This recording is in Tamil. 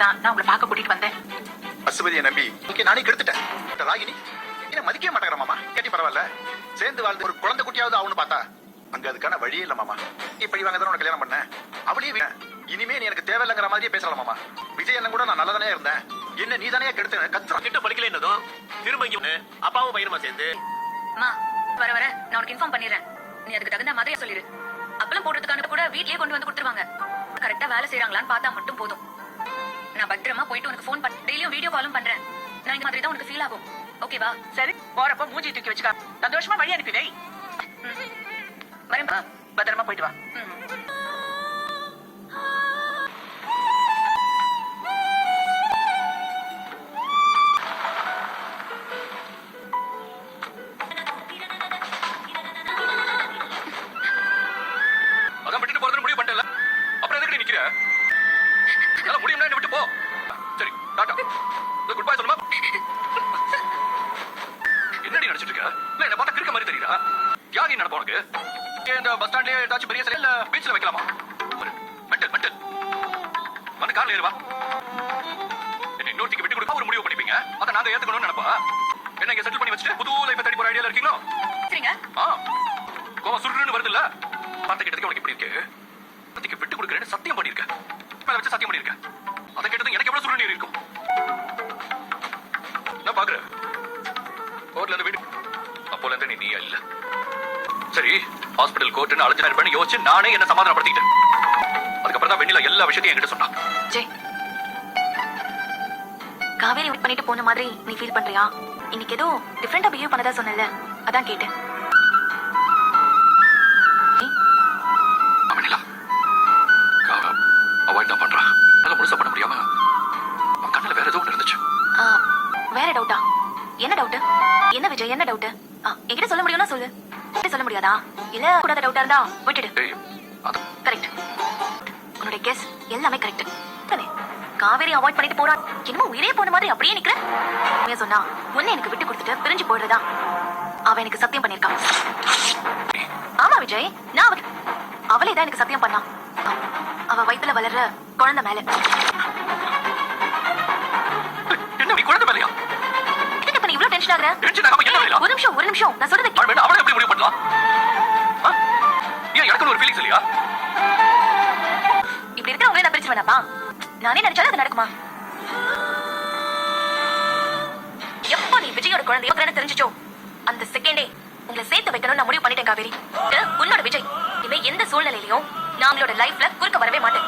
தான் நான் உங்களை பார்க்க கூட்டிட்டு வந்தேன். பசுபதியை நம்பி இங்க நானே கெடுத்துட்டேன். ராகினி என்ன மதிக்கவே மாட்டேங்கிற மாமா. கேட்டி பரவாயில்ல, சேர்ந்து வாழ்ந்து ஒரு குழந்தை குட்டியாவது ஆகும்னு பார்த்தா அங்க அதுக்கான வழியே இல்ல மாமா. இப்படி வாங்க தானே கல்யாணம் பண்ண அவளையே இனிமே நீ எனக்கு தேவையில்லைங்கிற மாதிரியே பேசலாம் மாமா. விஜய் என்ன கூட நான் நல்லதானே இருந்தேன், என்ன நீ தானே கெடுத்த கத்துறான். கிட்ட படிக்கல என்னதும் திரும்ப இங்க அப்பாவும் பையனுமா சேர்ந்து வர வர நான் உனக்கு இன்ஃபார்ம் பண்ணிடுறேன். நீ அதுக்கு தகுந்த மாதிரி சொல்லிடு. அப்பளம் போடுறதுக்கான கூட வீட்லயே கொண்டு வந்து கொடுத்துருவாங்க. கரெக்டா வேலை செய்யறாங்களான்னு பார்த்தா மட்டும் போதும். நான் பத்திரமா போயிட்டு உனக்கு ஃபோன் பண்ண டெய்லியும் வீடியோ காலும் பண்றேன். நான் இந்த மாதிரி தான் உனக்கு ஃபீல் ஆகும். ஓகேவா? சரி, போறப்ப மூஞ்சி தூக்கி வச்சுக்கா. சந்தோஷமா வழி அனுப்பி வை. வரேன்பா. பத்திரமா போயிட்டு வா. அதான் விட்டுட்டு போறதுன்னு முடிவு பண்ணிட்டல, அப்புறம் எதுக்கு நிக்கிற? நல்லா முடியும்னா என்ன விட்டு போ. சரி, டாடா. குட் பை சொல்லுமா. என்னடி நினைச்சிட்டு இருக்க? இல்ல என்ன பார்த்தா கிறுக்க மாதிரி தெரியுதா? யாரு நடப்ப உனக்கு? இந்த பஸ் ஸ்டாண்ட்லயே ஏதாச்சும் பெரிய சிலை இல்ல பீச்ல வைக்கலாமா? மெண்டல் மெண்டல் வந்து கார்ல ஏறுவா. என்ன இன்னொருத்திக்கு விட்டு கொடுக்க ஒரு முடிவு பண்ணிப்பீங்க, அதை நாங்க ஏத்துக்கணும்னு நினைப்பா. என்ன இங்க செட்டில் பண்ணி வச்சுட்டு புது லைஃப் தேடி போற ஐடியால இருக்கீங்களோ? சரிங்க. கோவம் சுருன்னு வருது இல்ல? பார்த்த கிட்டதுக்கு உனக்கு எப்படி இருக்கு? அதுக்கு விட்டு கொடுக்குறேன்னு சத்தியம் பண்ணிருக்க. மேல வச்சு சத்தியம் பண்ணிருக்க. அதை கேட்டது எனக்கு எவ்வளவு சுருன்னு இருக்கும். நான் பாக்குறேன் கோர்ட்ல இருந்து வீடு அப்போல இருந்து நீ இல்ல. சரி, ஹாஸ்பிடல் கோர்ட்னு அழைச்சு பண்ணி யோசிச்சு நானே என்ன சமாதானப்படுத்திட்டேன். அதுக்கப்புறம் தான் வெண்ணிலா எல்லா விஷயத்தையும் என்கிட்ட சொன்னான். ஜெய், காவேரி விட் பண்ணிட்டு போன மாதிரி நீ ஃபீல் பண்றியா? இன்னைக்கு ஏதோ டிஃபரெண்டா பிஹேவ் பண்ணதா சொன்னல, அதான் கேட்டேன். வெண்ணிலா அவாய்ட் தான் பண்றான். நல்லா முழுசா பண்ண முடியாம அவன் கண்ணுல வேற ஏதோ இருந்துச்சு. வேற டவுட்டா? என்ன டவுட்? என்ன விஜய், என்ன டவுட்? என்கிட்ட சொல்ல முடியும்னா சொல்லு. சொல்ல முடியாதா? இல்ல கூடாத டவுட்டா இருந்தா விட்டுடு. கரெக்ட், உன்னோட கெஸ் எல்லாமே கரெக்ட் தானே? காவேரி அவாய்ட் பண்ணிட்டு போறா, என்னமோ உயிரே போன மாதிரி அப்படியே நிக்கிற. சொன்னா உன்னை எனக்கு விட்டு கொடுத்துட்டு பிரிஞ்சு போயிடுறதா அவ எனக்கு சத்தியம் பண்ணிருக்கான். ஆமா விஜய், நான் அவளே தான் எனக்கு சத்தியம் பண்ணா. அவ வயித்துல வளர்ற குழந்தை மேல. என்ன நீ குழந்தை மேலயா? நீ இவ்வளவு டென்ஷன் ஆகுற? ஒரு நிமிஷம் நான் சொல்றத கேளு. அவளை எப்படி முடிவு பண்ணலாம்? ஏன் எனக்கு ஒரு ஃபீலிங்ஸ் இல்லையா? இப்படி இருக்கிறவங்களே நான் பிரிச்சு வேணாப்பா. நானே நினைச்சாலும் அது நடக்குமா? எப்போ நீ விஜயோட குழந்தைய தெரிஞ்சிச்சோ அந்த செகண்டே உங்களை சேர்த்து வைக்கணும்னு நான் முடிவு பண்ணிட்டேன் காவேரி. உன்னோட விஜய் இனிமே எந்த சூழ்நிலையிலையும் நான் உங்களோட லைஃப்ல குறுக்க வரவே மாட்டேன்.